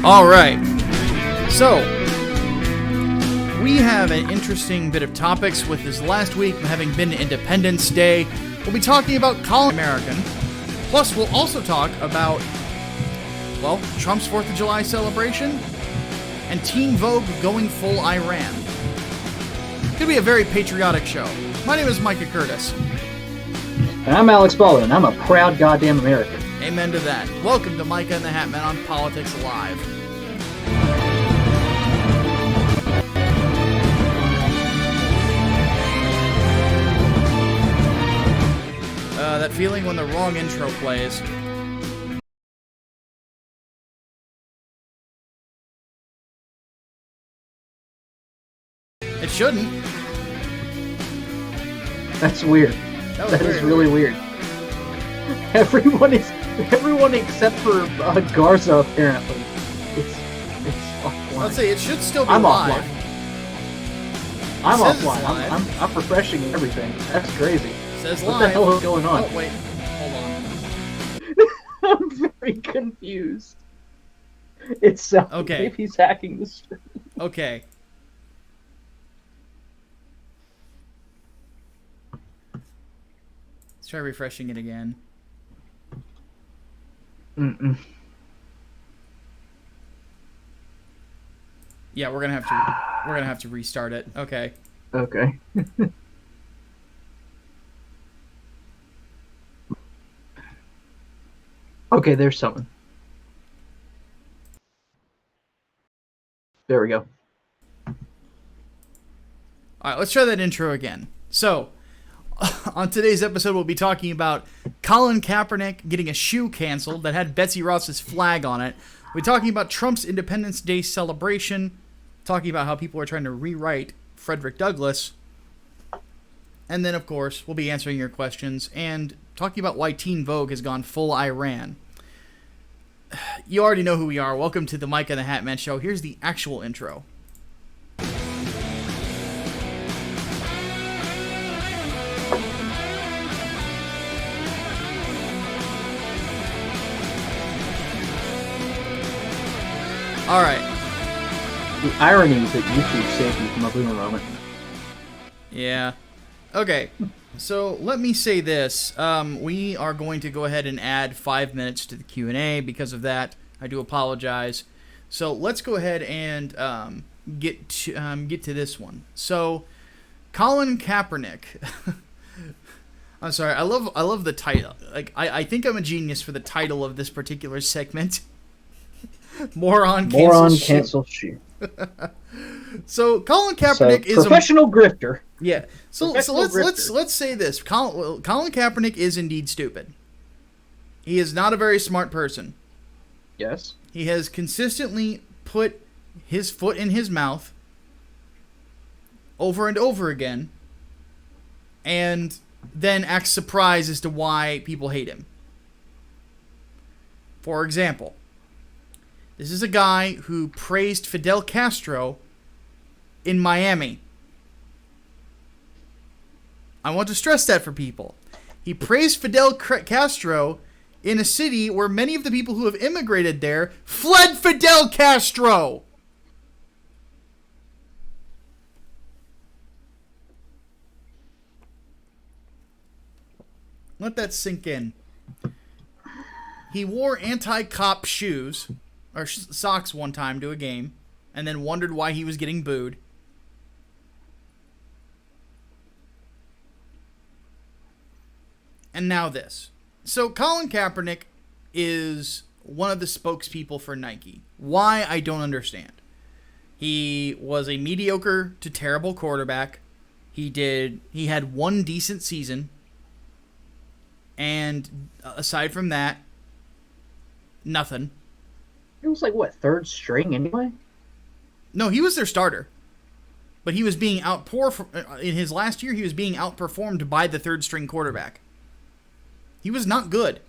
All right, so we have an interesting bit of topics with this last week having been Independence Day. We'll be talking about Colin American, plus we'll also talk about, well, Trump's 4th of July celebration and Teen Vogue going full Iran. It's going to be a very patriotic show. My name is Micah Curtis. And I'm Alex Baldwin. I'm a proud goddamn American. Amen to that. Welcome to Micah and The Hatman on Politics Live. That feeling when the wrong intro plays. It shouldn't. That's weird. That is really weird. Everyone except for Garza apparently. It's offline. Let's say it should still be I'm live. Offline. I'm offline. I'm refreshing everything. That's crazy. Says what live. The hell is going on? Oh wait, hold on. I'm very confused. It's okay. Maybe he's hacking the stream. Okay. Let's try refreshing it again. Yeah, we're gonna have to restart it. Okay. Okay. Okay, there's something. There we go. All right, let's try that intro again. So, on today's episode, we'll be talking about Colin Kaepernick getting a shoe canceled that had Betsy Ross's flag on it. We'll be talking about Trump's Independence Day celebration, talking about how people are trying to rewrite Frederick Douglass. And then, of course, we'll be answering your questions and talking about why Teen Vogue has gone full Iran. You already know who we are. Welcome to the Micah and The Hatman Show. Here's the actual intro. All right. The irony is that YouTube saved me from a boomer moment. Yeah. Okay. So let me say this. We are going to go ahead and add 5 minutes to the Q&A. Because of that, I do apologize. So let's go ahead and get to this one. So Colin Kaepernick. I'm sorry. I love the title. Like I think I'm a genius for the title of this particular segment. Moron cancel shoe. So Colin Kaepernick is professional grifter. Yeah. So let's say this. Colin Kaepernick is indeed stupid. He is not a very smart person. Yes. He has consistently put his foot in his mouth over and over again, and then acts surprised as to why people hate him. For example, this is a guy who praised Fidel Castro in Miami. I want to stress that for people. He praised Fidel Castro in a city where many of the people who have immigrated there fled Fidel Castro. Let that sink in. He wore anti-cop shoes or socks one time to a game and then wondered why he was getting booed. And now this. So Colin Kaepernick is one of the spokespeople for Nike. Why, I don't understand. He was a mediocre to terrible quarterback. He had one decent season. And aside from that, nothing. It was like, what, third string anyway? No, he was their starter. But he was being in his last year, he was being outperformed by the third string quarterback. He was not good.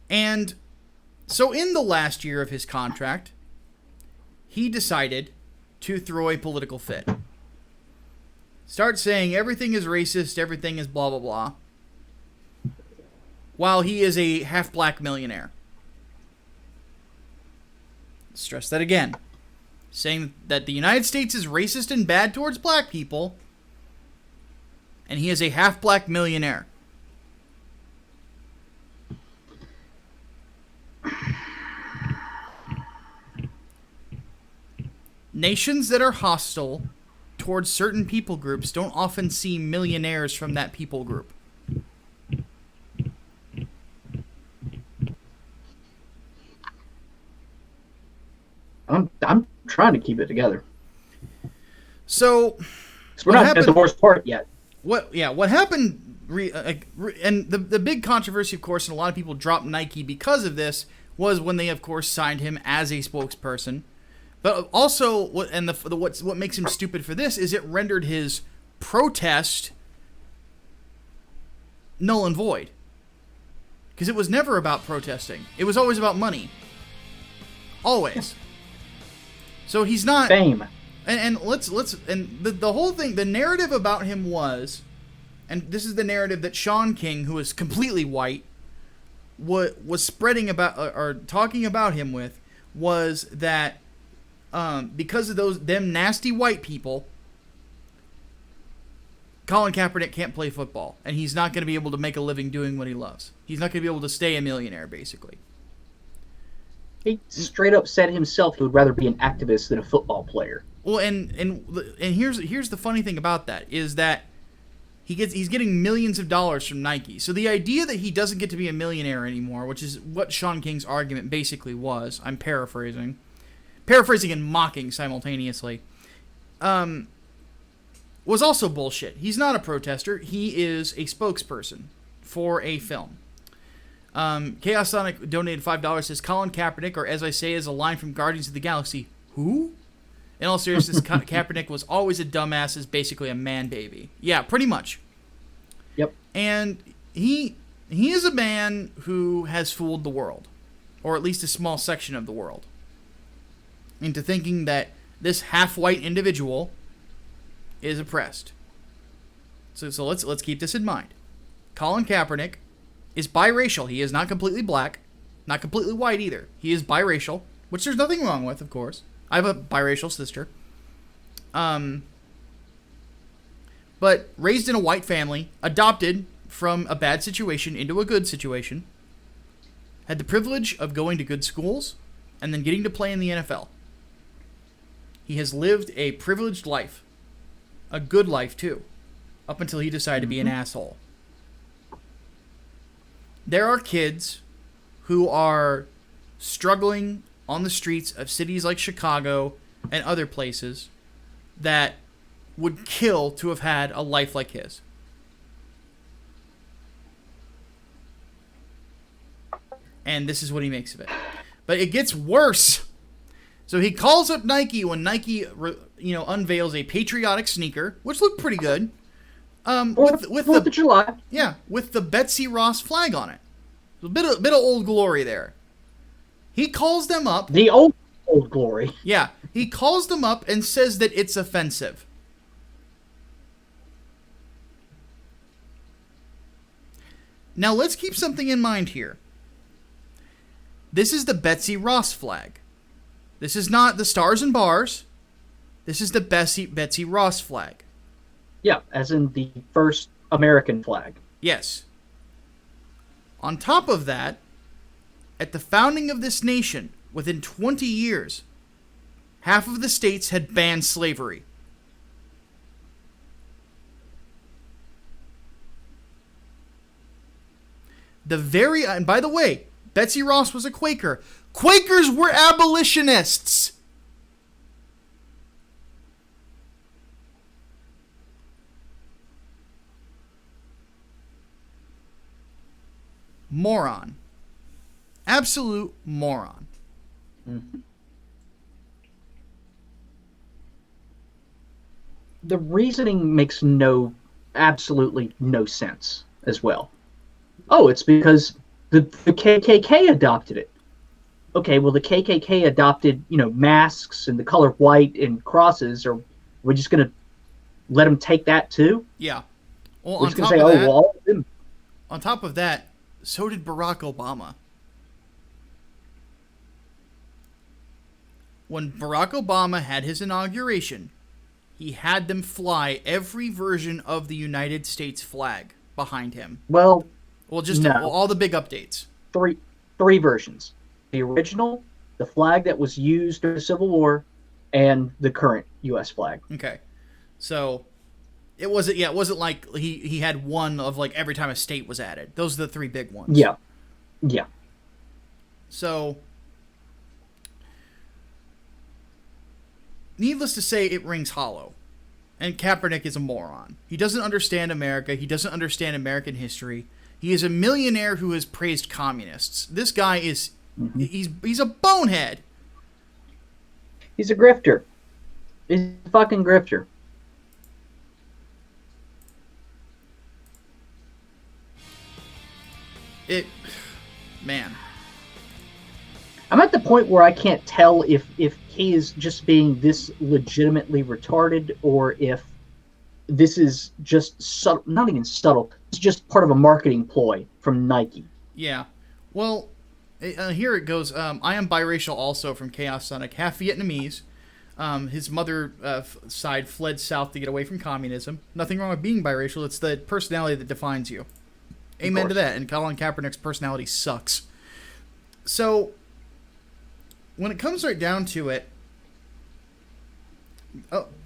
And so in the last year of his contract, he decided to throw a political fit. Start saying everything is racist, everything is blah, blah, blah. While he is a half-black millionaire. Stress that again. Saying that the United States is racist and bad towards black people. And he is a half-black millionaire. Nations that are hostile towards certain people groups don't often see millionaires from that people group. I'm trying to keep it together. So we're not at the worst part yet. What happened? And the big controversy, of course, and a lot of people dropped Nike because of this, was when they, of course, signed him as a spokesperson. But also, what makes him stupid for this is it rendered his protest null and void. Because it was never about protesting. It was always about money. Always. So he's not fame. And the whole thing, the narrative about him was, and this is the narrative that Sean King, who is completely white, was spreading about or talking about him with, was that because of them nasty white people, Colin Kaepernick can't play football, and he's not going to be able to make a living doing what he loves. He's not going to be able to stay a millionaire, basically. He straight up said himself he would rather be an activist than a football player. Well, and here's the funny thing about that is that he's getting millions of dollars from Nike. So the idea that he doesn't get to be a millionaire anymore, which is what Sean King's argument basically was, I'm paraphrasing and mocking simultaneously, was also bullshit. He's not a protester. He is a spokesperson for a film. Chaos Sonic donated $5, says Colin Kaepernick, or as I say, is a line from Guardians of the Galaxy. Who? In all seriousness, Kaepernick was always a dumbass, is basically a man baby. Yeah, pretty much. Yep. And he is a man who has fooled the world, or at least a small section of the world, into thinking that this half-white individual is oppressed. So let's keep this in mind. Colin Kaepernick is biracial. He is not completely black, not completely white either. He is biracial, which there's nothing wrong with, of course. I have a biracial sister. But raised in a white family, adopted from a bad situation into a good situation, had the privilege of going to good schools, and then getting to play in the NFL. He has lived a privileged life. A good life, too. Up until he decided to be an asshole. There are kids who are struggling on the streets of cities like Chicago and other places that would kill to have had a life like his. And this is what he makes of it. But it gets worse. So he calls up Nike when Nike, unveils a patriotic sneaker, which looked pretty good. With the July. Yeah, with the Betsy Ross flag on it. A bit of Old Glory there. He calls them up. The old glory. Yeah, he calls them up and says that it's offensive. Now let's keep something in mind here. This is the Betsy Ross flag. This is not the Stars and Bars. This is the Betsy Ross flag. Yeah, as in the first American flag. Yes. On top of that, at the founding of this nation, within 20 years, half of the states had banned slavery. And by the way, Betsy Ross was a Quaker. Quakers were abolitionists. Moron. Absolute moron. Mm-hmm. The reasoning makes absolutely no sense as well. Oh, it's because the KKK adopted it. Okay, well, the KKK adopted, masks and the color white and crosses. Or we're just going to let them take that too? Yeah. Well, We're just going to say, oh, well, all of them. On top of that, so did Barack Obama. When Barack Obama had his inauguration, he had them fly every version of the United States flag behind him. Well, just all the big updates. Three versions. The original, the flag that was used during the Civil War, and the current U.S. flag. Okay. So, it wasn't like he had one of like every time a state was added. Those are the three big ones. Yeah. Yeah. So, needless to say, it rings hollow. And Kaepernick is a moron. He doesn't understand America. He doesn't understand American history. He is a millionaire who has praised communists. This guy is... Mm-hmm. He's a bonehead. He's a grifter. He's a fucking grifter. Man. I'm at the point where I can't tell if he is just being this legitimately retarded, or if this is just subtle, not even subtle. It's just part of a marketing ploy from Nike. Yeah. Well, here it goes. I am biracial also from Chaos Sonic, half Vietnamese. His mother side fled south to get away from communism. Nothing wrong with being biracial. It's the personality that defines you. Amen to that. And Colin Kaepernick's personality sucks. So, when it comes right down to it,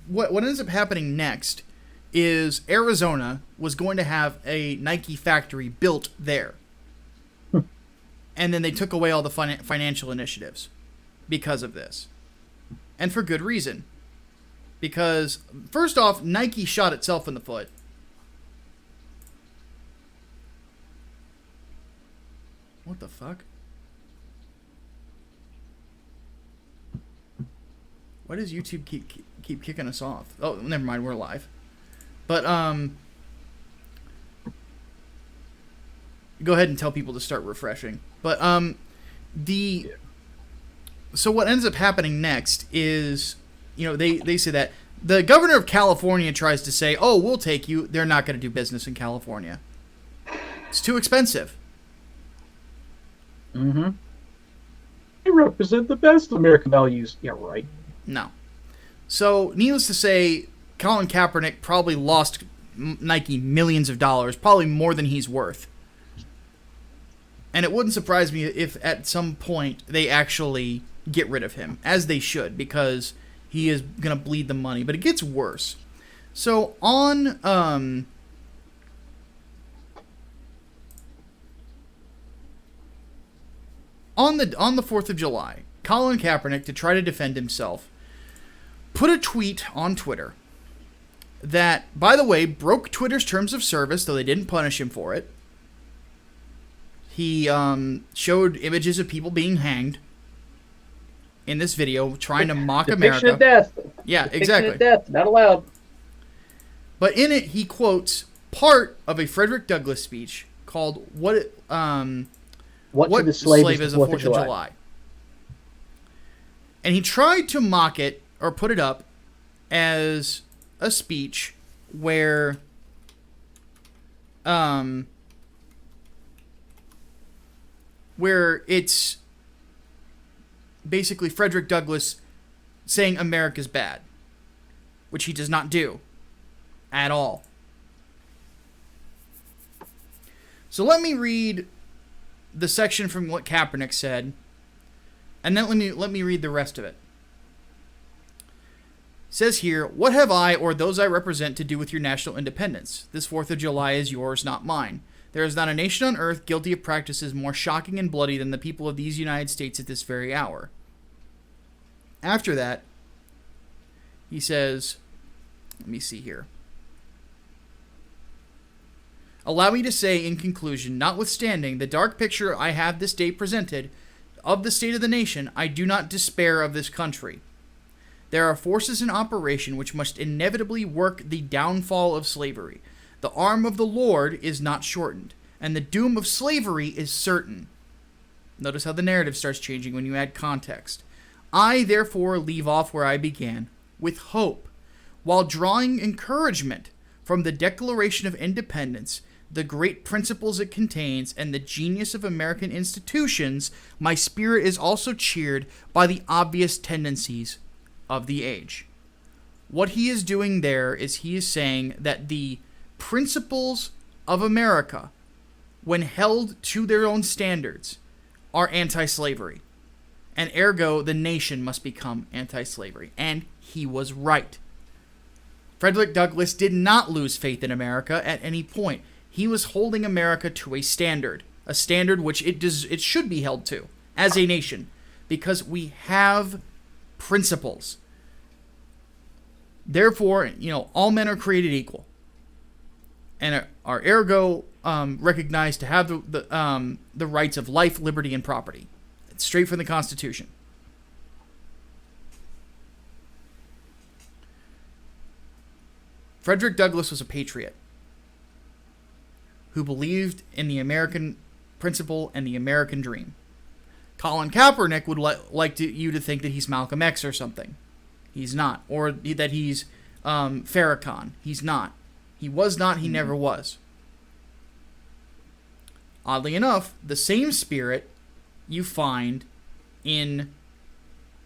what ends up happening next is Arizona was going to have a Nike factory built there. And then they took away all the financial initiatives because of this. And for good reason. Because, first off, Nike shot itself in the foot. What the fuck? Why does YouTube keep kicking us off? Oh, never mind, we're live. But, go ahead and tell people to start refreshing. But, so what ends up happening next is, they say that the governor of California tries to say, oh, we'll take you. They're not going to do business in California. It's too expensive. Mm-hmm. They represent the best American values. Yeah, right. No. So, needless to say, Colin Kaepernick probably lost Nike millions of dollars, probably more than he's worth. And it wouldn't surprise me if at some point they actually get rid of him, as they should, because he is going to bleed the money. But it gets worse. So, on the 4th of July, Colin Kaepernick, to try to defend himself, put a tweet on Twitter that, by the way, broke Twitter's terms of service, though they didn't punish him for it. He showed images of people being hanged in this video, trying to mock America. Depiction of death. Yeah, Depiction exactly. of death, not allowed. But in it, he quotes part of a Frederick Douglass speech called "What to the Slave is the 4th of July." And he tried to mock it or put it up as a speech where it's basically Frederick Douglass saying America's bad, which he does not do at all. So let me read the section from what Kaepernick said, and then let me read the rest of it. It says here, "What have I or those I represent to do with your national independence? This 4th of July is yours, not mine. There is not a nation on earth guilty of practices more shocking and bloody than the people of these United States at this very hour." After that, he says, let me see here. Allow me to say, in conclusion, notwithstanding the dark picture I have this day presented of the state of the nation, I do not despair of this country. There are forces in operation which must inevitably work the downfall of slavery. The arm of the Lord is not shortened, and the doom of slavery is certain. Notice how the narrative starts changing when you add context. I, therefore, leave off where I began, with hope, while drawing encouragement from the Declaration of Independence, the great principles it contains, and the genius of American institutions. My spirit is also cheered by the obvious tendencies of the age. What he is doing there is he is saying that the principles of America, when held to their own standards, are anti-slavery. And ergo, the nation must become anti-slavery. And he was right. Frederick Douglass did not lose faith in America at any point. He was holding America to a standard which it should be held to as a nation, because we have principles. Therefore, all men are created equal, and are ergo recognized to have the rights of life, liberty, and property. It's straight from the Constitution. Frederick Douglass was a patriot who believed in the American principle and the American dream. Colin Kaepernick would like you to think that he's Malcolm X or something. He's not. Or that he's Farrakhan. He's not. He was not. He never was. Oddly enough, the same spirit you find in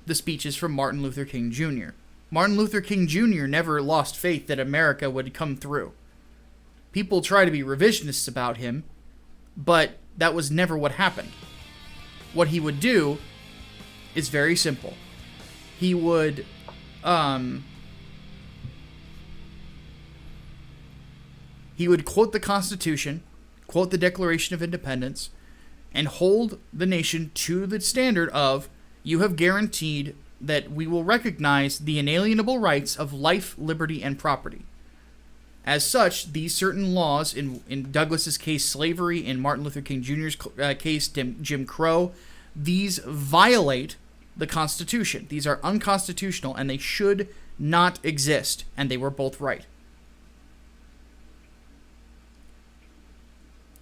the speeches from Martin Luther King Jr. Martin Luther King Jr. never lost faith that America would come through. People try to be revisionists about him, but that was never what happened. What he would do is very simple. He would quote the Constitution, quote the Declaration of Independence, and hold the nation to the standard of, you have guaranteed that we will recognize the inalienable rights of life, liberty, and property. As such, these certain laws, in Douglas's case, slavery, in Martin Luther King Jr.'s case, Jim Crow, these violate the Constitution. These are unconstitutional, and they should not exist, and they were both right.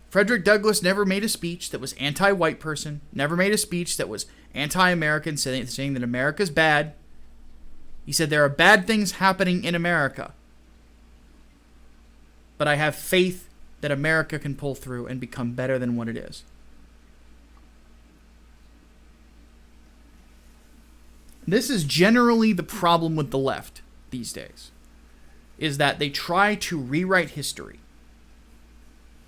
Frederick Douglass never made a speech that was anti-white person, never made a speech that was anti-American, saying that America's bad. He said there are bad things happening in America, but I have faith that America can pull through and become better than what it is. This is generally the problem with the left these days, is that they try to rewrite history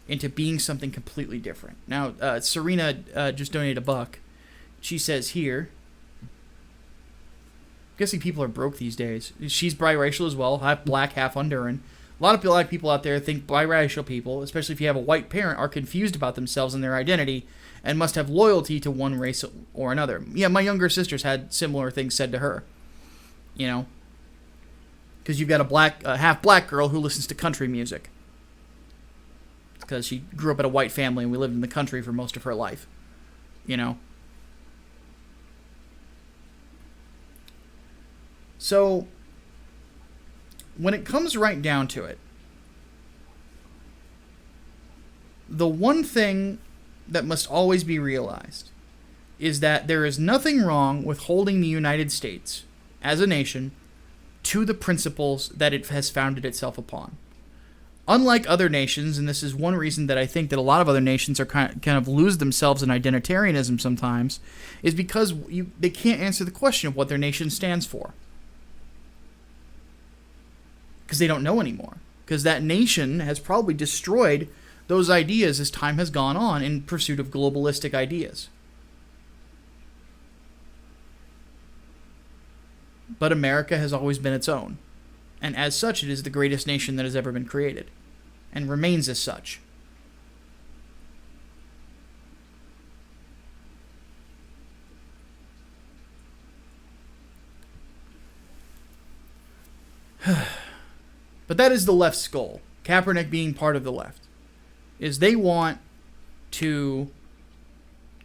into being something completely different. Now, Serena just donated $1. She says here, I'm guessing people are broke these days. She's biracial as well, half black, half Honduran. A lot of black people out there think biracial people, especially if you have a white parent, are confused about themselves and their identity and must have loyalty to one race or another. Yeah, my younger sisters had similar things said to her. Because you've got a half black girl who listens to country music. Because she grew up in a white family and we lived in the country for most of her life. So, when it comes right down to it, the one thing that must always be realized is that there is nothing wrong with holding the United States as a nation to the principles that it has founded itself upon. Unlike other nations, and this is one reason that I think that a lot of other nations are kind of lose themselves in identitarianism sometimes, is because they can't answer the question of what their nation stands for. Because they don't know anymore. Because that nation has probably destroyed those ideas as time has gone on in pursuit of globalistic ideas. But America has always been its own. And as such, it is the greatest nation that has ever been created. And remains as such. But that is the left's goal. Kaepernick being part of the left. is they want to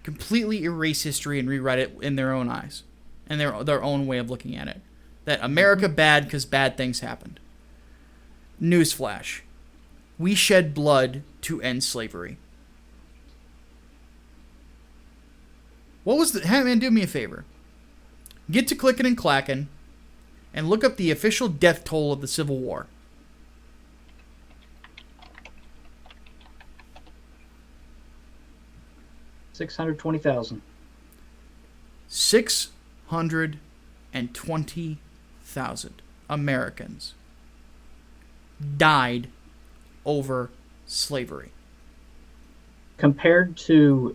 completely erase history and rewrite it in their own eyes and their own way of looking at it. That America bad because bad things happened. Newsflash. We shed blood to end slavery. What was the... Hatman, do me a favor. Get to clicking and clacking and look up the official death toll of the Civil War. $620,000. 620,000 Americans died over slavery. Compared to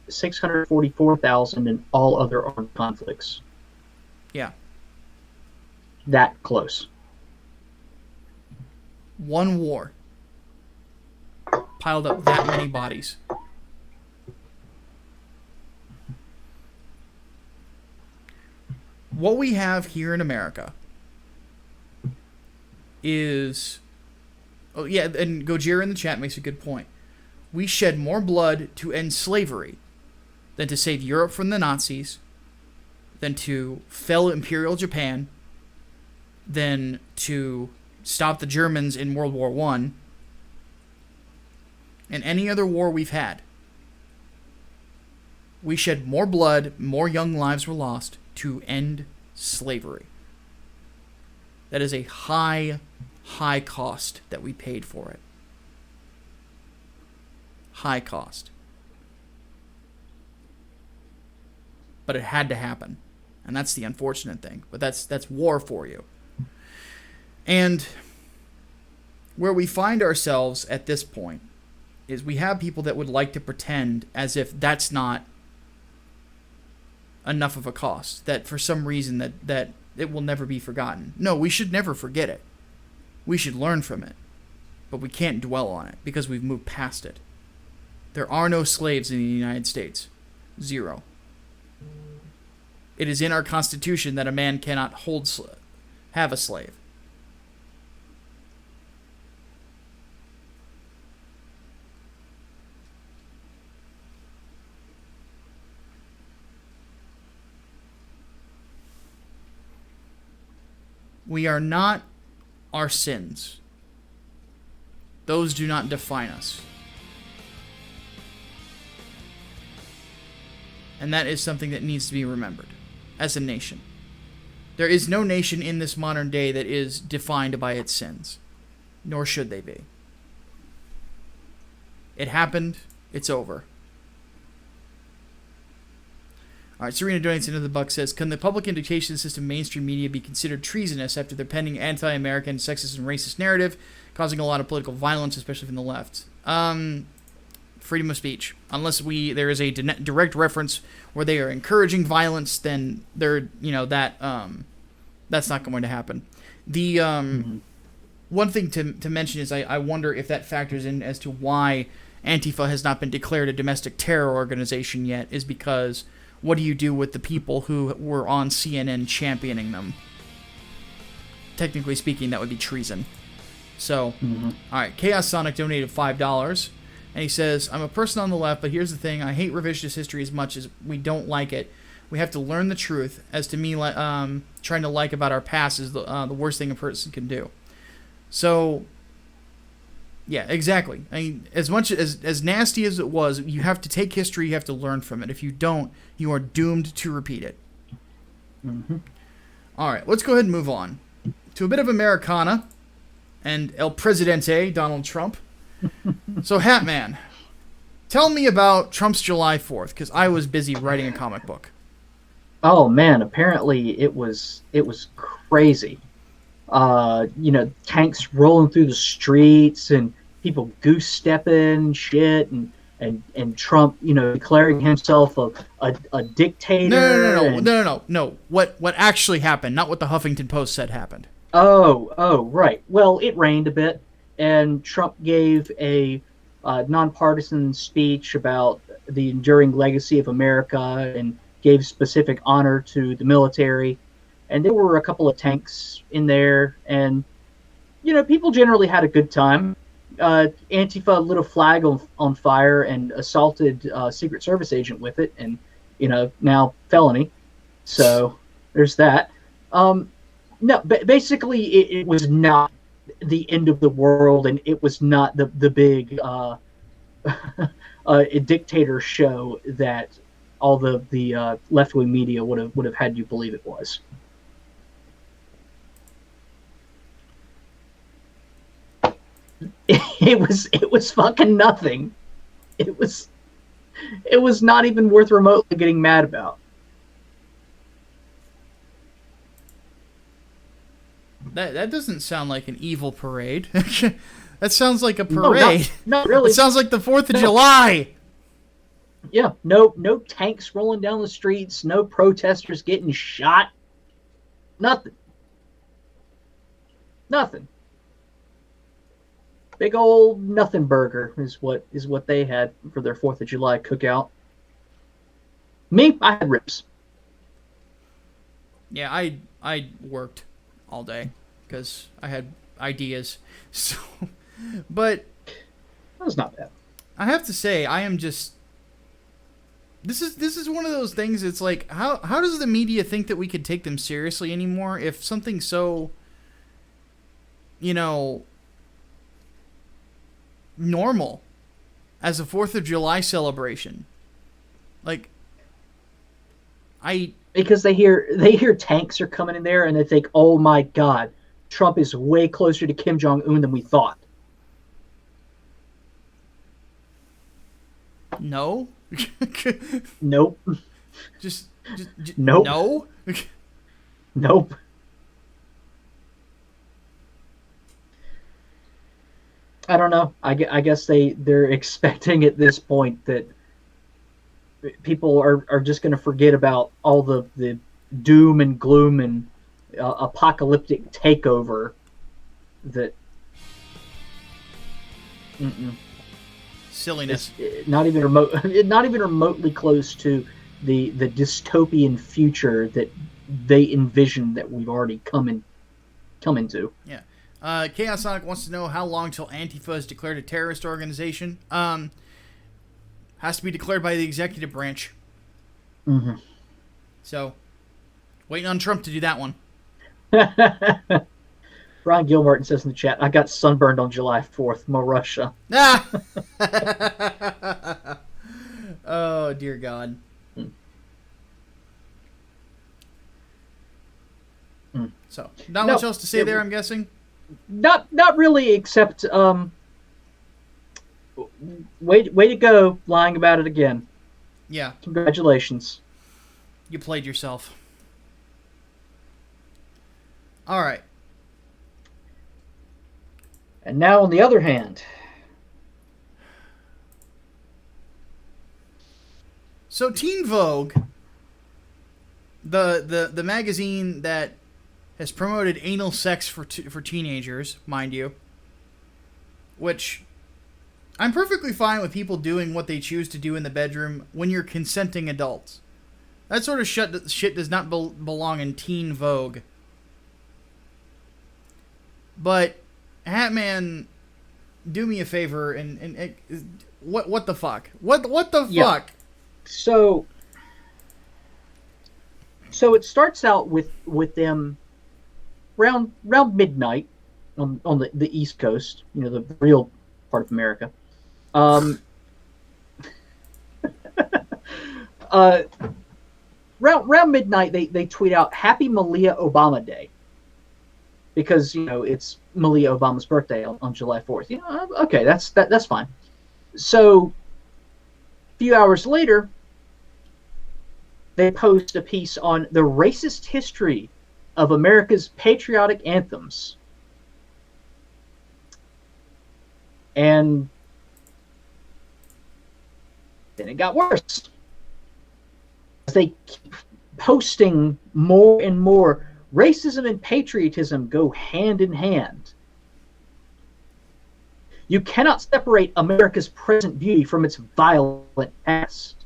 644,000 in all other armed conflicts. Yeah. That close. One war piled up that many bodies. What we have here in America is... Oh, yeah, and Gojira in the chat makes a good point. We shed more blood to end slavery than to save Europe from the Nazis, than to fell Imperial Japan, than to stop the Germans in World War I, and any other war we've had. We shed more blood, more young lives were lost to end slavery. That is a high cost that we paid for it. High cost. But it had to happen. And that's the unfortunate thing. But that's war for you. And where we find ourselves at this point is we have people that would like to pretend as if that's not enough of a cost, that for some reason that it will never be forgotten. No, we should never forget it. We should learn from it. But we can't dwell on it because we've moved past it. There are no slaves in the United States. Zero. It is in our Constitution that a man cannot have a slave. We are not our sins. Those do not define us. And that is something that needs to be remembered as a nation. There is no nation in this modern day that is defined by its sins, nor should they be. It happened. It's over. All right, Serena donates into the buck, says, can the public education system mainstream media be considered treasonous after their pending anti-American, sexist, and racist narrative, causing a lot of political violence, especially from the left? Freedom of speech. Unless there is a direct reference where they are encouraging violence, then that's not going to happen. The one thing to mention is I wonder if that factors in as to why Antifa has not been declared a domestic terror organization yet, is because what do you do with the people who were on CNN championing them? Technically speaking, that would be treason. So, all right, Chaos Sonic donated $5. And he says, I'm a person on the left, but here's the thing. I hate revisionist history as much as we don't like it. We have to learn the truth. As to me, trying to like about our past is the worst thing a person can do. So, yeah, exactly. I mean, as much as nasty as it was, you have to take history, you have to learn from it. If you don't, you are doomed to repeat it. All right, let's go ahead and move on to a bit of Americana and El Presidente, Donald Trump. So, Hatman, tell me about Trump's July 4th, because I was busy writing a comic book. Oh man, apparently it was crazy. Tanks rolling through the streets and people goose stepping shit, and Trump, declaring himself a dictator. No. What actually happened, not what the Huffington Post said happened. Oh, right. Well, it rained a bit. And Trump gave a nonpartisan speech about the enduring legacy of America and gave specific honor to the military. And there were a couple of tanks in there. And, people generally had a good time. Antifa lit a flag on fire and assaulted a Secret Service agent with it, and now felony. So there's that. No, basically it was not the end of the world, and it was not the big dictator show that all the left wing media would have had you believe it was. It was fucking nothing. It was not even worth remotely getting mad about. That doesn't sound like an evil parade. That sounds like a parade. No, not really. It sounds like the 4th of July. Yeah, no tanks rolling down the streets, no protesters getting shot. Nothing. Big old nothing burger is what they had for their 4th of July cookout. Me, I had ribs. Yeah, I worked all day because I had ideas. So, but that was not bad. I have to say, I am just. This is one of those things. It's like how does the media think that we could take them seriously anymore if something so, normal as a 4th of July celebration, like because they hear tanks are coming in there and they think, oh my God, Trump is way closer to Kim Jong-un than we thought. No. Nope. Just nope. No. Nope. I don't know. I guess they're expecting at this point that people are just going to forget about all the doom and gloom and apocalyptic takeover that. Silliness. Not even remotely close to the dystopian future that they envision that we've already come into. Yeah. Chaos Sonic wants to know how long till Antifa is declared a terrorist organization. Has to be declared by the executive branch. Mm-hmm. So, waiting on Trump to do that one. Ron Gilmartin says in the chat, I got sunburned on July 4th, Mo Russia. Ah! Oh, dear God. So, not much else to say there, I'm guessing? Not really, except way to go lying about it again. Yeah. Congratulations. You played yourself. All right. And now, on the other hand. So, Teen Vogue, the magazine that has promoted anal sex for teenagers, mind you, which I'm perfectly fine with people doing what they choose to do in the bedroom when you're consenting adults. That sort of shit does not belong in Teen Vogue. But Hatman, do me a favor and what the fuck? What the fuck? So it starts out with them around midnight on the East Coast, the real part of America. Around midnight, they tweet out "Happy Malia Obama Day," because it's Malia Obama's birthday on July 4th. Okay, that's fine. So a few hours later, they post a piece on the racist history of America's patriotic anthems. And then it got worse. As they keep posting more and more, racism and patriotism go hand in hand. You cannot separate America's present beauty from its violent past.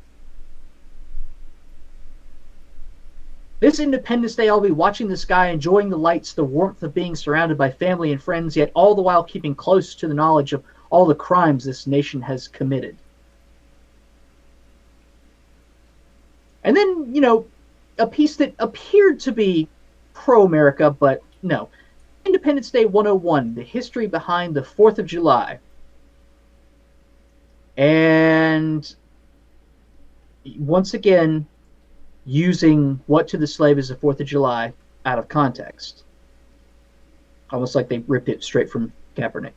This Independence Day, I'll be watching the sky, enjoying the lights, the warmth of being surrounded by family and friends, yet all the while keeping close to the knowledge of all the crimes this nation has committed. And then, a piece that appeared to be pro-America, but no. Independence Day 101, the history behind the 4th of July. And once again, using what to the slave is the 4th of July out of context. Almost like they ripped it straight from Kaepernick.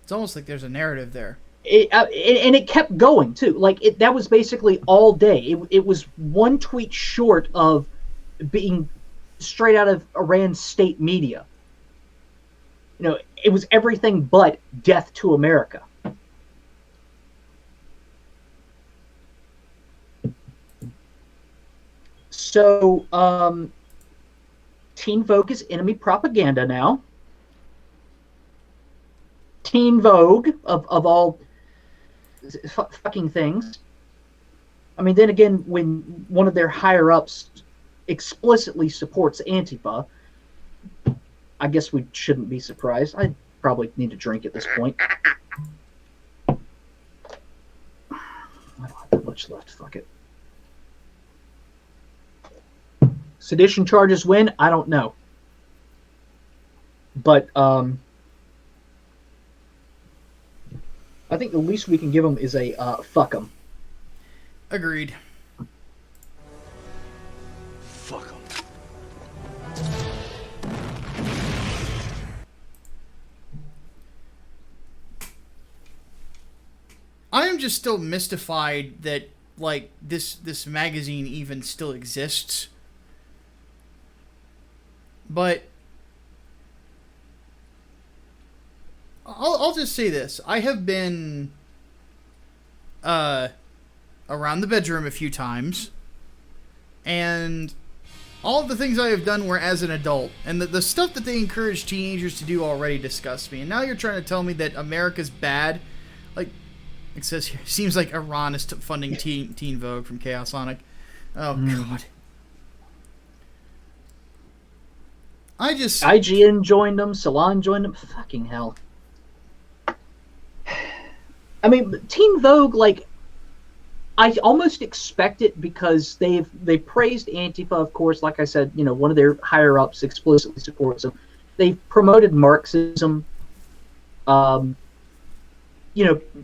It's almost like there's a narrative there. And it kept going, too. Like, that was basically all day. It was one tweet short of being straight out of Iran's state media. It was everything but death to America. So, Teen Vogue is enemy propaganda now. Teen Vogue, of all fucking things. I mean, then again, when one of their higher-ups explicitly supports Antifa, I guess we shouldn't be surprised. I probably need a drink at this point. I don't have that much left. Fuck it. Sedition charges when? I don't know. But I think the least we can give them is a fuck them. Agreed. Fuck them. I am just still mystified that, like, this magazine even still exists. But I'll just say this. I have been around the bedroom a few times, and all of the things I have done were as an adult. And the stuff that they encourage teenagers to do already disgusts me. And now you're trying to tell me that America's bad? Like, it says here, seems like Iran is funding Teen Vogue from Chaos Sonic. Oh, God. IGN joined them, Salon joined them. Fucking hell. I mean, Teen Vogue, like, I almost expect it because they praised Antifa, of course. Like I said, one of their higher ups explicitly supports them. They've promoted Marxism,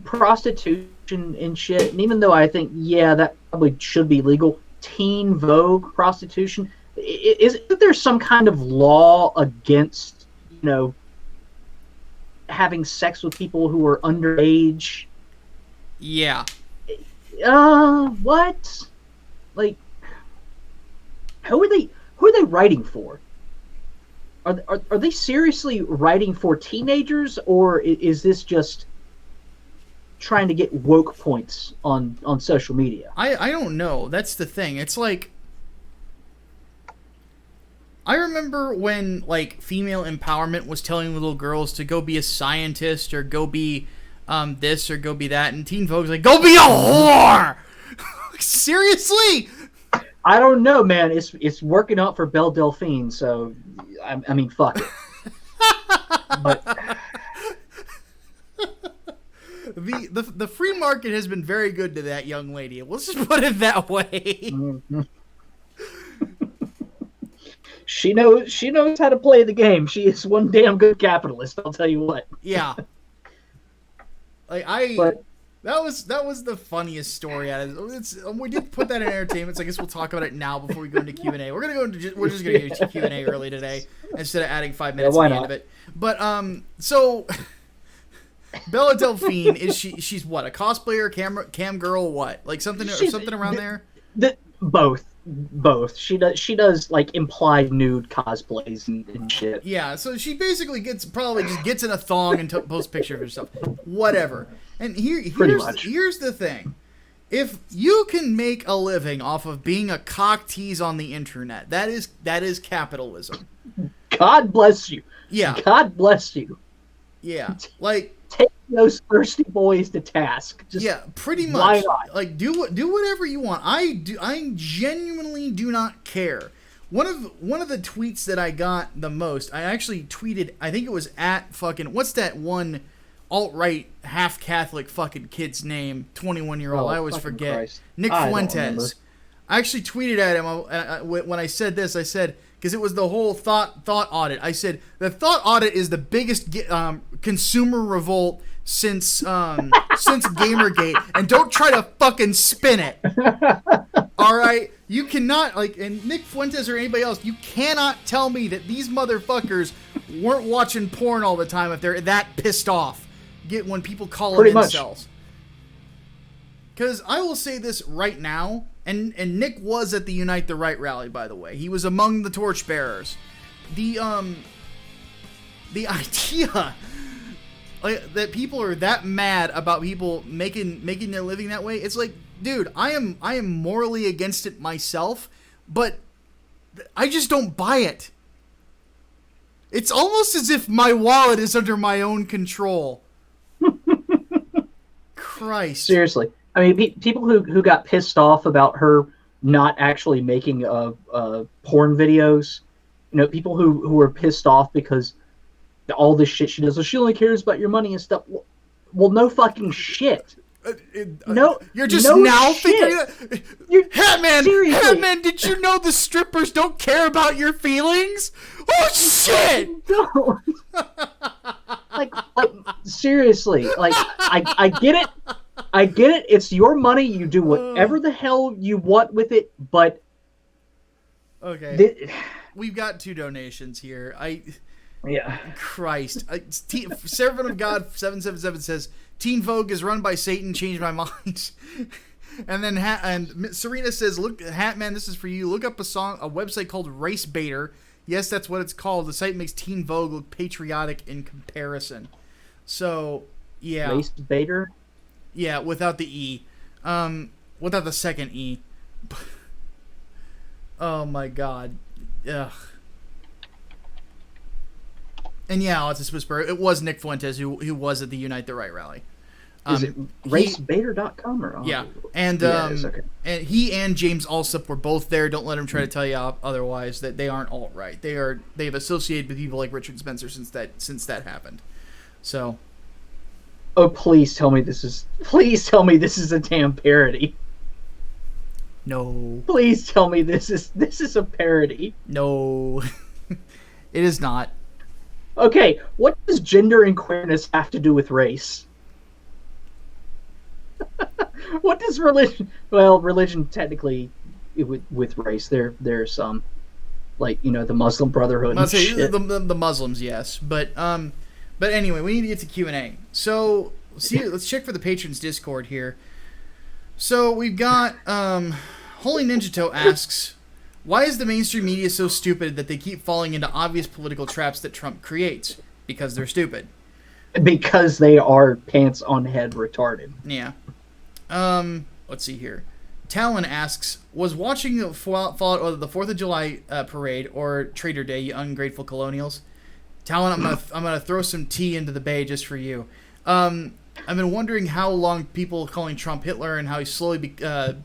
prostitution and shit. And even though I think, that probably should be legal, Teen Vogue prostitution. Isn't there some kind of law against, having sex with people who are underage? Yeah. What? Like, who are they writing for? Are they seriously writing for teenagers, or is this just trying to get woke points on social media? I don't know. That's the thing. It's like, I remember when, like, female empowerment was telling little girls to go be a scientist or go be this or go be that, and Teen Vogue's like, go be a whore! Seriously? I don't know, man. It's working out for Belle Delphine, so I mean, fuck it. But the free market has been very good to that young lady. Let's just put it that way. Mm-hmm. She knows how to play the game. She is one damn good capitalist, I'll tell you what. Yeah. Like, that was the funniest story out of it. We did put that in entertainment, so I guess we'll talk about it now before we go into Q&A. We're just gonna go into Q&A early today instead of adding 5 minutes at the end of it. But so Bella Delphine she's what, a cosplayer, cam girl, what? Like something around there? Both. She does like implied nude cosplays and shit. Yeah, so she basically gets in a thong and posts a picture of herself. Whatever. And here's the thing. If you can make a living off of being a cock tease on the internet, that is capitalism. God bless you. Yeah. God bless you. Yeah. Like, take those thirsty boys to task. Pretty much. Like, do whatever you want. I genuinely do not care one of the tweets that I got the most, I actually tweeted, I think it was at fucking, what's that one alt-right half Catholic fucking kid's name, 21-year-old, I always forget. Christ. Nick Fuentes. I actually tweeted at him when I said this. I said, because it was the whole thought audit. I said the thought audit is the biggest consumer revolt since Gamergate, and don't try to fucking spin it. All right, you cannot and Nick Fuentes or anybody else, you cannot tell me that these motherfuckers weren't watching porn all the time if they're that pissed off. When people call them incels. Because I will say this right now. And Nick was at the Unite the Right rally, by the way. He was among the torchbearers. The idea that people are that mad about people making their living that way, it's like, dude, I am morally against it myself, but I just don't buy it. It's almost as if my wallet is under my own control. Christ. Seriously. I mean, people who got pissed off about her not actually making porn videos, people who were pissed off because all this shit she does, so she only cares about your money and stuff. Well, no fucking shit. No, you're just figuring it. Hatman, did you know the strippers don't care about your feelings? Oh shit! No. like seriously, I get it. I get it. It's your money. You do whatever the hell you want with it. But okay, we've got 2 donations here. Christ. Servant of God 777 says Teen Vogue is run by Satan. Changed my mind. And then Serena says, "Look, Hatman, this is for you. Look up a website called Race Baiter. Yes, that's what it's called. The site makes Teen Vogue look patriotic in comparison. So yeah, Race Baiter." Yeah, without the E. Without the second E. Oh my god. Ugh. And yeah, it's a whisper. It was Nick Fuentes who was at the Unite the Right rally. Is it racebaiter.com or? Yeah. And okay. And he and James Alsop were both there. Don't let him try to tell you otherwise that they aren't alt-right. They've associated with people like Richard Spencer since that happened. So oh, please tell me this is a damn parody. No. Please tell me this is a parody. No. It is not. Okay, what does gender and queerness have to do with race? What does religion? Well, religion technically with race. There's some the Muslim Brotherhood. I'll say the Muslims, yes, but anyway, we need to get to Q&A. So let's check for the patrons Discord here. So we've got Holy Ninja Toe asks, why is the mainstream media so stupid that they keep falling into obvious political traps that Trump creates? Because they're stupid. Because they are pants on head retarded. Yeah. Let's see here. Talon asks, was watching the Fallout or the 4th of July parade or Trader Day, you ungrateful colonials? Talon, I'm gonna throw some tea into the bay just for you. I've been wondering how long people calling Trump Hitler and how he's slowly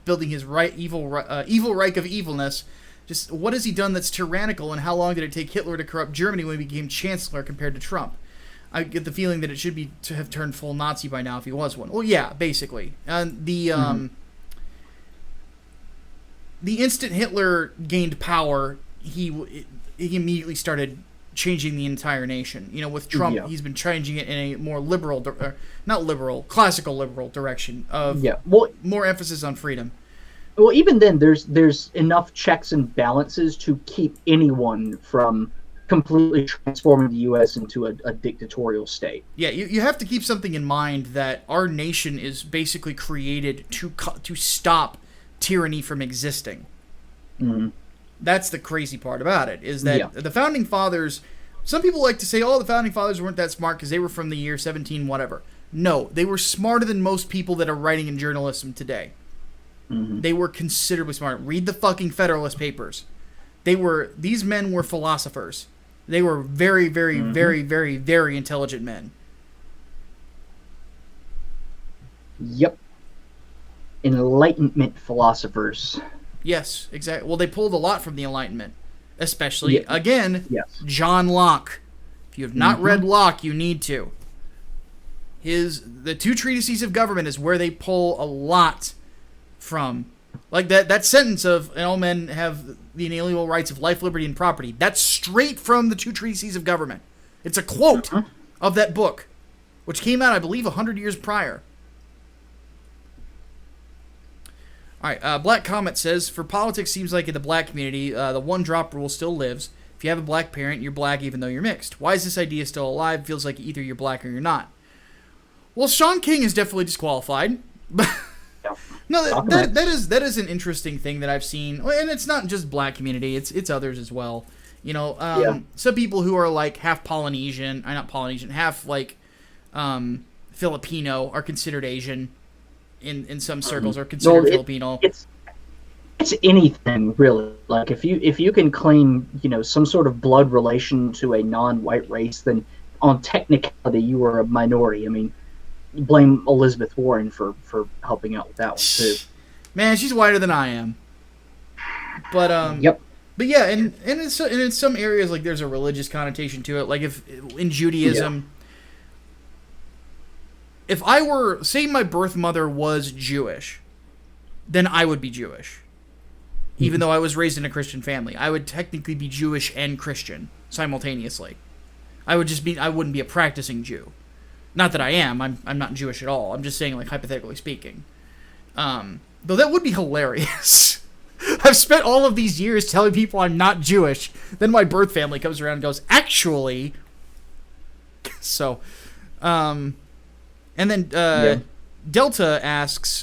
building his evil Reich of evilness. Just what has he done that's tyrannical, and how long did it take Hitler to corrupt Germany when he became chancellor compared to Trump? I get the feeling that it should be to have turned full Nazi by now if he was one. Well, yeah, basically. The instant Hitler gained power, he immediately started changing the entire nation. With Trump, he's been changing it in a more liberal, classical liberal direction of more emphasis on freedom. Well, even then, there's enough checks and balances to keep anyone from completely transforming the U.S. into a dictatorial state. Yeah, you have to keep something in mind that our nation is basically created to stop tyranny from existing. Mm-hmm. That's the crazy part about it, is that the Founding Fathers, some people like to say, the Founding Fathers weren't that smart because they were from the year 17 whatever. No, they were smarter than most people that are writing in journalism today. Mm-hmm. They were considerably smart. Read the fucking Federalist Papers. These men were philosophers. They were very, very, very, very, very intelligent men. Yep. Enlightenment philosophers. Yes, exactly. Well, they pulled a lot from the Enlightenment. Especially, Yeah. again, Yes. John Locke. If you have not read Locke, you need to. The Two Treatises of Government is where they pull a lot from. Like that sentence of, and all men have the inalienable rights of life, liberty, and property. That's straight from the Two Treatises of Government. It's a quote of that book, which came out, I believe, 100 years prior. All right, Black Comet says, for politics, seems like in the black community, the one-drop rule still lives. If you have a black parent, you're black even though you're mixed. Why is this idea still alive? Feels like either you're black or you're not. Well, Sean King is definitely disqualified. No, that is an interesting thing that I've seen, and it's not just black community; it's others as well. You know, some people who are like half Polynesian, not Polynesian, half like Filipino are considered Asian in some circles, or considered Filipino. It's anything really. Like if you can claim some sort of blood relation to a non-white race, then on technicality you are a minority. I mean, blame Elizabeth Warren for helping out with that one too. Man, she's whiter than I am. But Yep. But yeah, and in some areas, like, there's a religious connotation to it. Like, if in Judaism, if I were, say my birth mother was Jewish, then I would be Jewish. Even though I was raised in a Christian family, I would technically be Jewish and Christian simultaneously. I wouldn't be a practicing Jew. Not that I am. I'm not Jewish at all. I'm just saying, like, hypothetically speaking. Though that would be hilarious. I've spent all of these years telling people I'm not Jewish. Then my birth family comes around and goes, actually. So, and then Delta asks,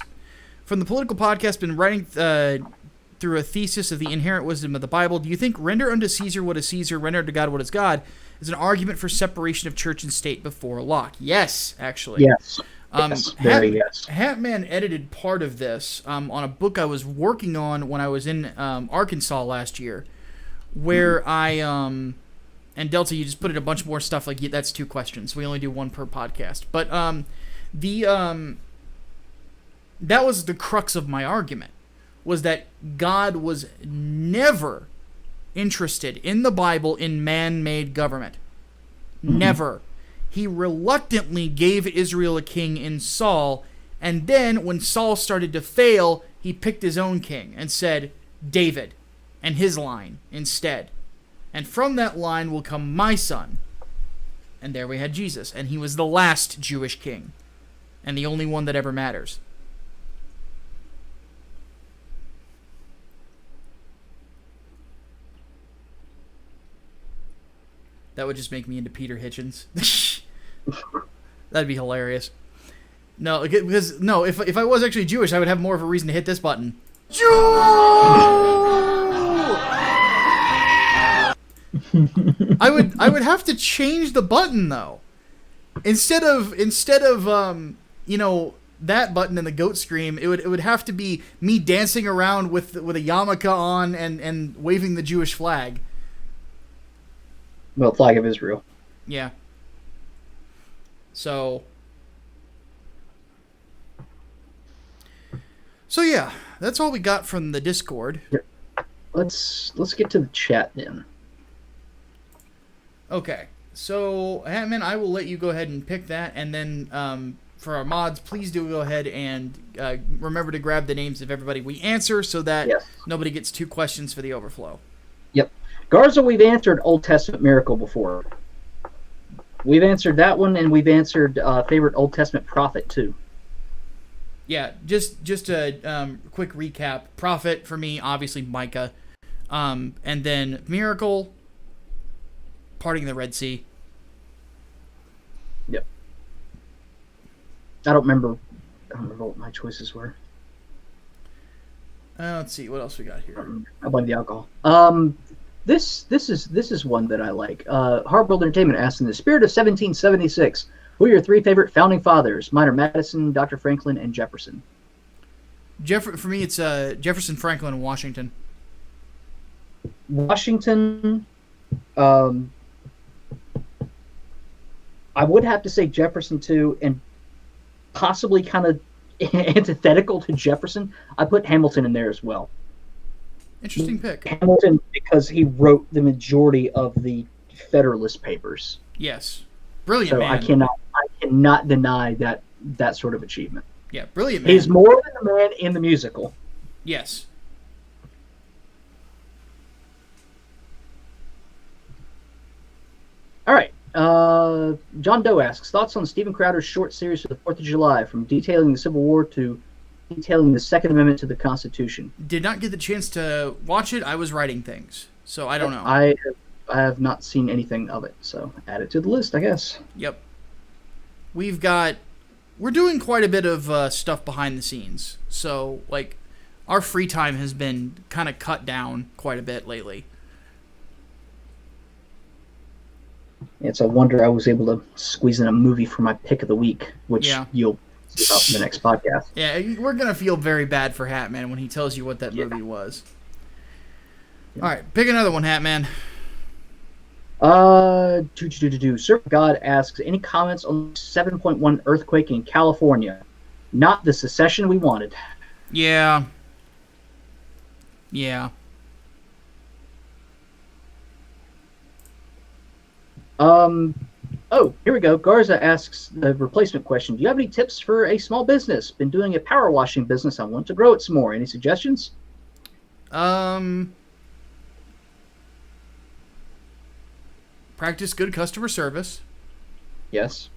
from the political podcast, been writing through a thesis of the inherent wisdom of the Bible. Do you think render unto Caesar what is Caesar, render unto God what is God, is an argument for separation of church and state before Locke? Yes, actually. Yes. Yes. Hatman edited part of this on a book I was working on when I was in Arkansas last year, where I and Delta, you just put in a bunch more stuff. Like, that's 2 questions. We only do 1 per podcast. But that was the crux of my argument, was that God was never interested in the Bible in man-made government. Never. He reluctantly gave Israel a king in Saul, and then when Saul started to fail, he picked his own king and said, David, and his line instead. And from that line will come my son. And there we had Jesus, and he was the last Jewish king, and the only one that ever matters. That would just make me into Peter Hitchens. That'd be hilarious. No, because if I was actually Jewish, I would have more of a reason to hit this button. Jew! I would have to change the button though. Instead of that button and the goat scream, it would have to be me dancing around with a yarmulke on and waving the Jewish flag. Well, flag of Israel. Yeah. So yeah, that's all we got from the Discord. Let's get to the chat then. Okay, so Hatman, I will let you go ahead and pick that, and then for our mods, please do go ahead and remember to grab the names of everybody we answer, so that nobody gets 2 questions for the overflow. Yep. Garza, we've answered Old Testament miracle before. We've answered that one, and we've answered favorite Old Testament prophet too. Yeah, just a quick recap. Prophet for me, obviously Micah, and then miracle, parting the Red Sea. Yep. I don't remember what my choices were. Let's see what else we got here. I blame the alcohol. This is one that I like. Hardboiled Entertainment asks, in the spirit of 1776, who are your 3 favorite founding fathers? Mine are Madison, Dr. Franklin, and Jefferson. For me, it's Jefferson, Franklin, and Washington. Washington, I would have to say Jefferson too, and possibly kind of antithetical to Jefferson, I put Hamilton in there as well. Interesting pick. Hamilton, because he wrote the majority of the Federalist Papers. Yes. Brilliant So man. I cannot deny that sort of achievement. Yeah, brilliant man. He's more than the man in the musical. Yes. All right. John Doe asks, thoughts on Stephen Crowder's short series for the 4th of July, from detailing the Civil War to detailing the Second Amendment to the Constitution. Did not get the chance to watch it. I was writing things, so I don't know. I have not seen anything of it, so add it to the list, I guess. Yep. We're doing quite a bit of stuff behind the scenes, so like our free time has been kind of cut down quite a bit lately. It's a wonder I was able to squeeze in a movie for my pick of the week, which you'll see about in the next podcast. Yeah, we're going to feel very bad for Hatman when he tells you what that movie was. Yeah. All right, pick another one, Hatman. Serpent God asks, any comments on 7.1 earthquake in California? Not the secession we wanted. Yeah. Oh, here we go. Garza asks the replacement question. Do you have any tips for a small business? Been doing a power washing business. I want to grow it some more. Any suggestions? Practice good customer service. Yes.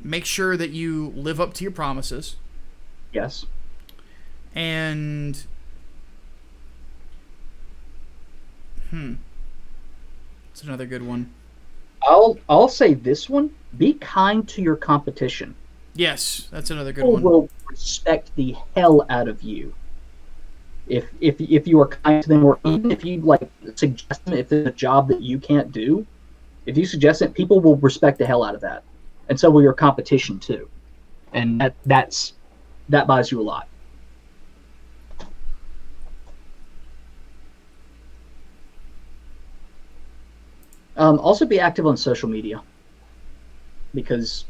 Make sure that you live up to your promises. Yes. And it's another good one. I'll say this one. Be kind to your competition. Yes, that's another good People one. will respect the hell out of you if you are kind to them, or even if you like suggest them, if it's a job that you can't do, if you suggest it, people will respect the hell out of that, and so will your competition too, and that buys you a lot. Also be active on social media, because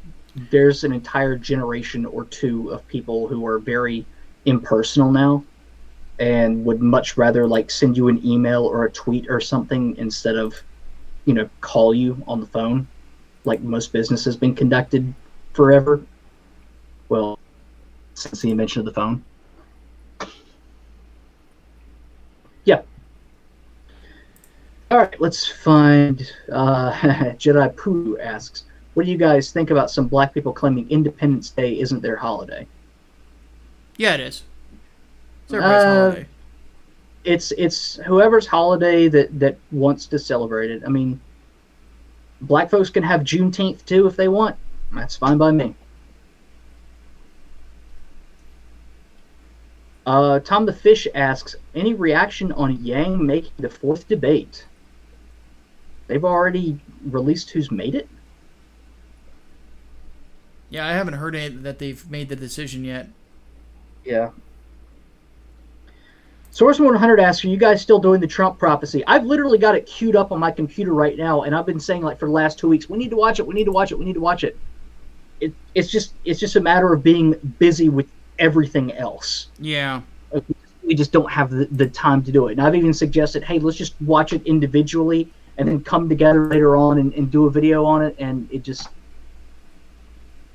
there's an entire generation or two of people who are very impersonal now and would much rather like send you an email or a tweet or something instead of, call you on the phone, like most business has been conducted forever. Well, since the invention of the phone. Yeah. All right, let's find Jedi Poo asks, what do you guys think about some black people claiming Independence Day isn't their holiday? Yeah, it is. It's everybody's holiday. It's whoever's holiday that wants to celebrate it. I mean, black folks can have Juneteenth too if they want. That's fine by me. Tom the Fish asks, any reaction on Yang making the 4th debate? They've already released who's made it? Yeah, I haven't heard that they've made the decision yet. Yeah. Sourceman 100 asks, are you guys still doing the Trump prophecy? I've literally got it queued up on my computer right now, and I've been saying like for the last 2 weeks, we need to watch it. It's just a matter of being busy with everything else. Yeah. We just don't have the time to do it. And I've even suggested, hey, let's just watch it individually and then come together later on and do a video on it. And it just,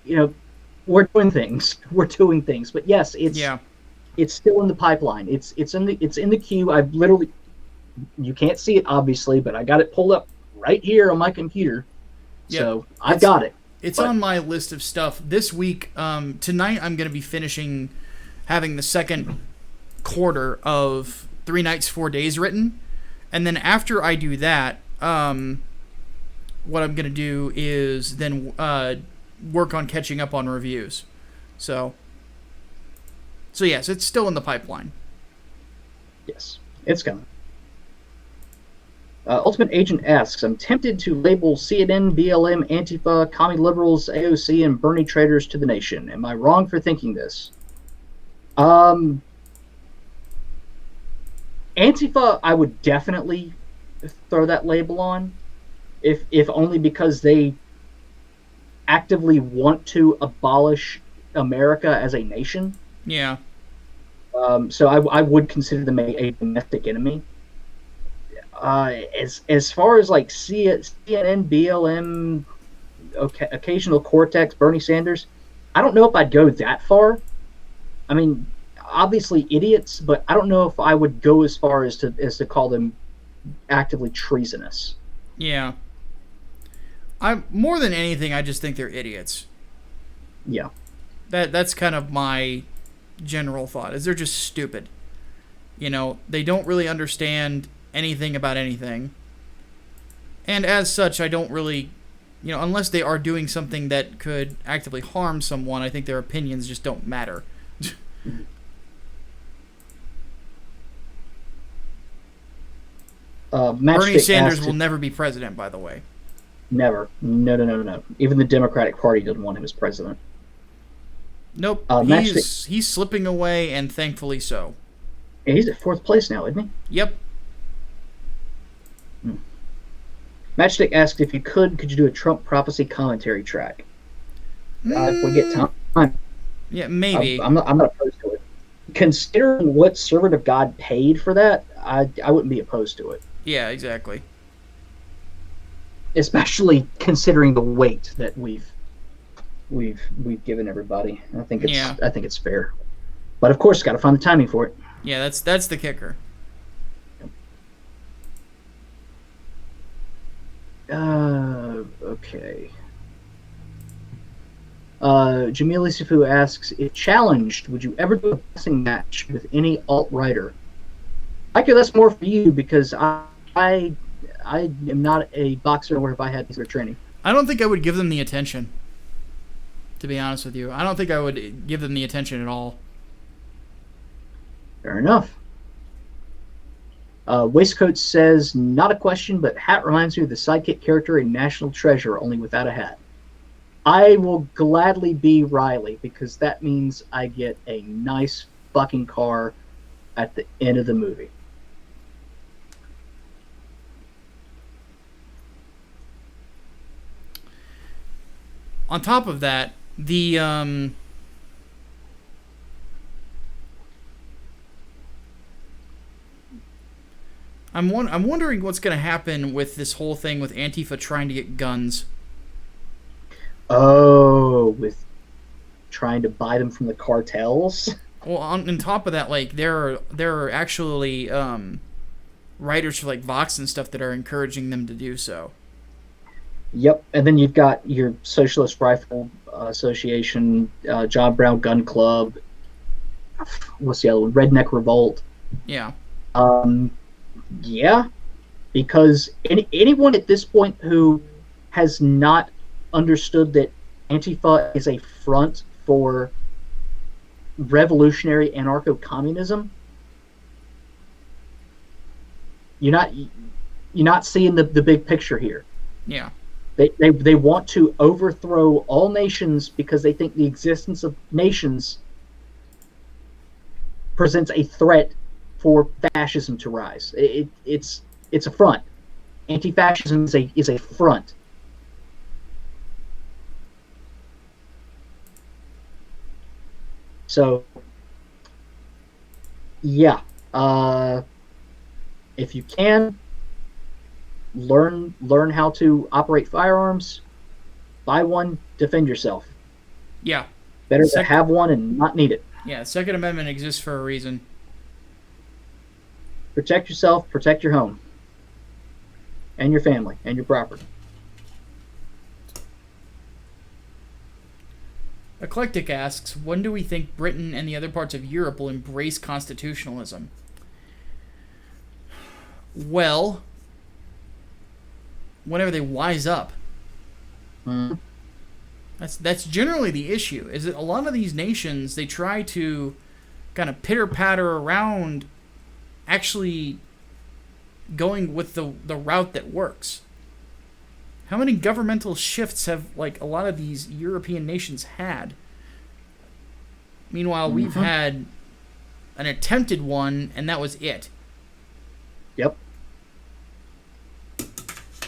we're doing things. But yes, it's still in the pipeline. It's in the queue. I've literally, you can't see it obviously, but I got it pulled up right here on my computer. Yep. So I've got it. It's on my list of stuff this week. Tonight I'm going to be having the second quarter of 3 Nights, 4 Days written. And then after I do that, what I'm going to do is then work on catching up on reviews. So yes, it's still in the pipeline. Yes, it's coming. Ultimate Agent asks, I'm tempted to label CNN, BLM, Antifa, commie liberals, AOC, and Bernie traitors to the nation. Am I wrong for thinking this? Antifa, I would definitely throw that label on, if only because they actively want to abolish America as a nation. Yeah. So I would consider them a domestic enemy. As far as like CNN, BLM, okay, occasional Cortex, Bernie Sanders, I don't know if I'd go that far. I mean, obviously idiots, but I don't know if I would go as far as to call them actively treasonous. Yeah. I more than anything, I just think they're idiots. Yeah. That's kind of my general thought. Is they're just stupid. They don't really understand anything about anything. And as such, I don't really, unless they are doing something that could actively harm someone, I think their opinions just don't matter. Bernie Sanders will never be president, by the way. Never. No, no, no, no. Even the Democratic Party didn't want him as president. Nope. He's slipping away, and thankfully so. Yeah, he's at 4th place now, isn't he? Yep. Matchstick asked if you could you do a Trump prophecy commentary track? If we get time. Yeah, maybe. I'm not opposed to it. Considering what Servant of God paid for that, I wouldn't be opposed to it. Yeah, exactly. Especially considering the weight that we've given everybody. I think it's fair. But of course, got to find the timing for it. Yeah, that's the kicker. Okay. Jamil Isifu asks, if challenged, would you ever do a boxing match with any alt-righter? I feel that's more for you because I am not a boxer, nor have I had these training. I don't think I would give them the attention. To be honest with you, I don't think I would give them the attention at all. Fair enough. Waistcoat says, not a question, but hat reminds me of the sidekick character in National Treasure, only without a hat. I will gladly be Riley, because that means I get a nice fucking car at the end of the movie. On top of that, I'm wondering what's going to happen with this whole thing with Antifa trying to get guns. Oh, with trying to buy them from the cartels? Well, on top of that, like there are actually writers for like Vox and stuff that are encouraging them to do so. Yep, and then you've got your Socialist Rifle Association, John Brown Gun Club. What's the other one? Redneck Revolt. Yeah. Yeah, because anyone at this point who has not understood that Antifa is a front for revolutionary anarcho-communism, you're not seeing the big picture here. Yeah. They want to overthrow all nations because they think the existence of nations presents a threat for fascism to rise. It's a front. Anti-fascism is a front. So, yeah, if you can learn how to operate firearms, buy one, defend yourself. Yeah. Better to have one and not need it. Yeah, Second Amendment exists for a reason. Protect yourself, protect your home, and your family, and your property. Eclectic asks, when do we think Britain and the other parts of Europe will embrace constitutionalism? Well, whenever they wise up. That's generally the issue, is that a lot of these nations, they try to kind of pitter-patter around actually going with the route that works. How many governmental shifts have like a lot of these European nations had? Meanwhile, we've had an attempted one, and that was it. Yep.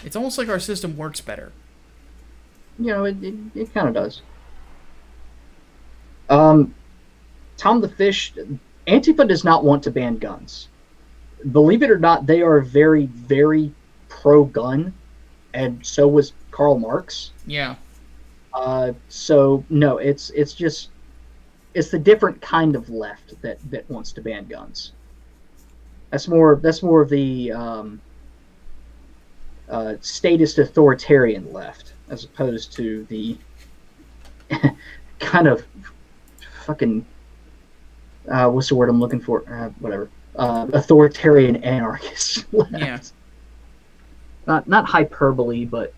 It's almost like our system works better. It kind of does. Tom the Fish Antifa does not want to ban guns. Believe it or not, they are very, very pro-gun, and so was Karl Marx. Yeah. So no, it's just it's the different kind of left that wants to ban guns. That's more of the statist authoritarian left, as opposed to the kind of fucking what's the word I'm looking for? Whatever. Authoritarian anarchist left. Yeah. Not hyperbole, but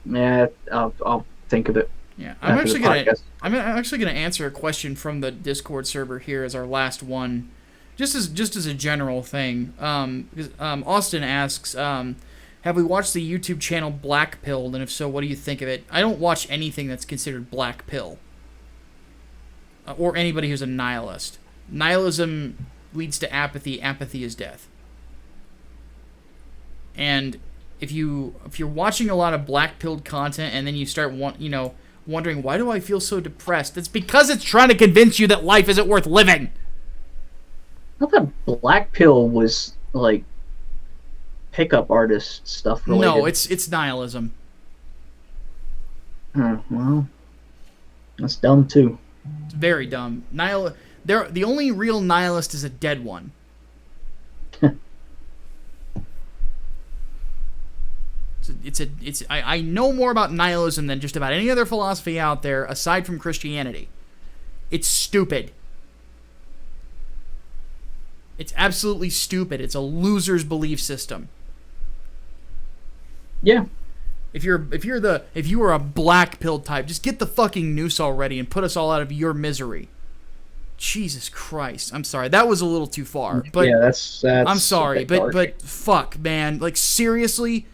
yeah, I'll think of it. Yeah, I'm actually gonna answer a question from the Discord server here as our last one, just as a general thing. Because Austin asks, have we watched the YouTube channel Black Pilled, and if so, what do you think of it? I don't watch anything that's considered black pill, or anybody who's a nihilist. Nihilism leads to apathy. Apathy is death. And if you're watching a lot of black pilled content and then you start wondering, why do I feel so depressed? It's because it's trying to convince you that life isn't worth living. I thought Black Pill was like pickup artist stuff related. No, it's nihilism. Well, that's dumb too. It's very dumb. The only real nihilist is a dead one. I know more about nihilism than just about any other philosophy out there aside from Christianity. It's stupid. It's absolutely stupid. It's a loser's belief system. Yeah. If you were a black pill type, just get the fucking noose already and put us all out of your misery. Jesus Christ. I'm sorry. That was a little too far. But yeah, that's I'm sorry, but fuck, man. Like, seriously?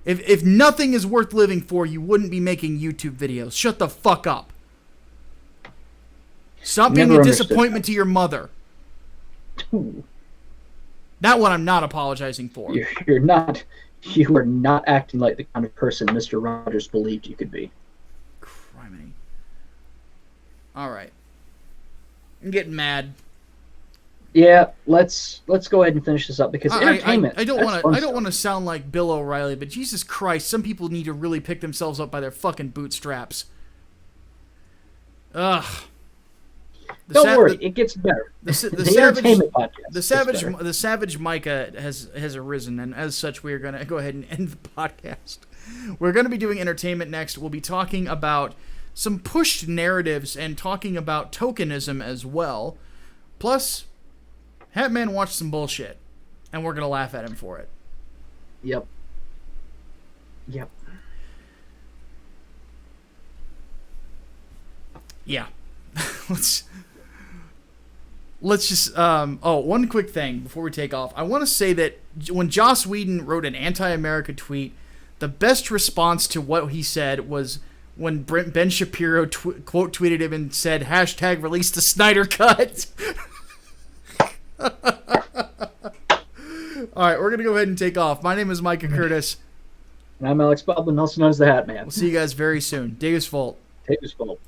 If nothing is worth living for, you wouldn't be making YouTube videos. Shut the fuck up. Stop being a disappointment to your mother. Ooh. That one I'm not apologizing for. You are not acting like the kind of person Mr. Rogers believed you could be. Criminy. Alright. I'm getting mad. Yeah, let's go ahead and finish this up because entertainment. I don't want to sound like Bill O'Reilly, but Jesus Christ, some people need to really pick themselves up by their fucking bootstraps. Ugh. Don't worry, it gets better. The entertainment podcast. The savage Micah has arisen, and as such, we are going to go ahead and end the podcast. We're going to be doing entertainment next. We'll be talking about some pushed narratives and talking about tokenism as well. Plus, Hatman watched some bullshit, and we're going to laugh at him for it. Yep. Yeah. Let's just one quick thing before we take off. I want to say that when Joss Whedon wrote an anti-America tweet, the best response to what he said was when Ben Shapiro quote tweeted him and said #release the Snyder Cut. Alright, we're going to go ahead and take off. My name is Micah Curtis. And I'm Alex Baldwin, also known as The Hatman. We'll see you guys very soon. Dig his fault. Take his fault.